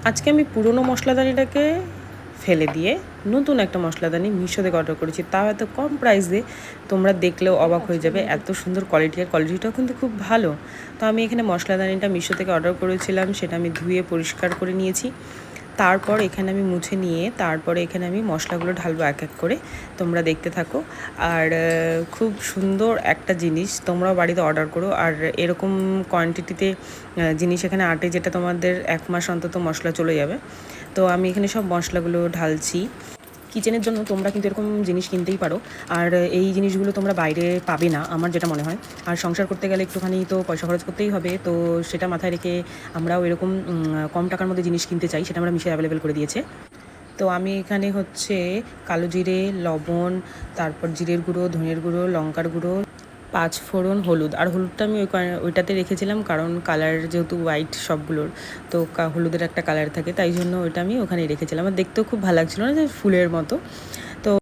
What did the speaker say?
আজকে আমি পুরনো মশলাদানিটাকে ফেলে দিয়ে নতুন একটা মশলাদানি মিশো থেকে অর্ডার করেছি, তাও এত কম প্রাইসে। তোমরা দেখলেও অবাক হয়ে যাবে, এত সুন্দর কোয়ালিটি, আর কোয়ালিটিটাও কিন্তু খুব ভালো। তো আমি এখানে মশলাদানিটা মিশো থেকে অর্ডার করেছিলাম, সেটা আমি ধুয়ে পরিষ্কার করে নিয়েছি। তারপর এখানে আমি মুছে নিয়ে তারপরে এখানে আমি মশলাগুলো ঢালবো এক এক করে, তোমরা দেখতে থাকো। আর খুব সুন্দর একটা জিনিস, তোমরাও বাড়িতে অর্ডার করো। আর এরকম কোয়ান্টিটিতে জিনিস এখানে আটে, যেটা তোমাদের 1 মাস অন্তত মশলা চলে যাবে। তো আমি এখানে সব মশলাগুলো ঢালছি। কিচেনের জন্য তোমরা কিন্তু এরকম জিনিস কিনতেই পারো, আর এই জিনিসগুলো তোমরা বাইরে পাবে না আমার যেটা মনে হয়। আর সংসার করতে গেলে একটুখানি তো পয়সা খরচ করতেই হবে, তো সেটা মাথায় রেখে আমরাও এরকম কম টাকার মধ্যে জিনিস কিনতে চাই, সেটা আমরা মিশে অ্যাভেলেবেল করে দিয়েছে। তো আমি এখানে হচ্ছে কালো জিরে, লবণ, তারপর জিরের গুঁড়ো, ধনের গুঁড়ো, লঙ্কার গুঁড়ো, 5 ফোড়ন, হলুদ। আর হলুদটা আমি ওইটাতে রেখেছিলাম, কারণ কালার যেহেতু হোয়াইট সবগুলোর, তো হলুদের একটা কালার থাকে, তাই জন্য ওইটা আমি ওখানে রেখেছিলাম। আর দেখতেও খুব ভালো লাগছিলো না, যে ফুলের মতো।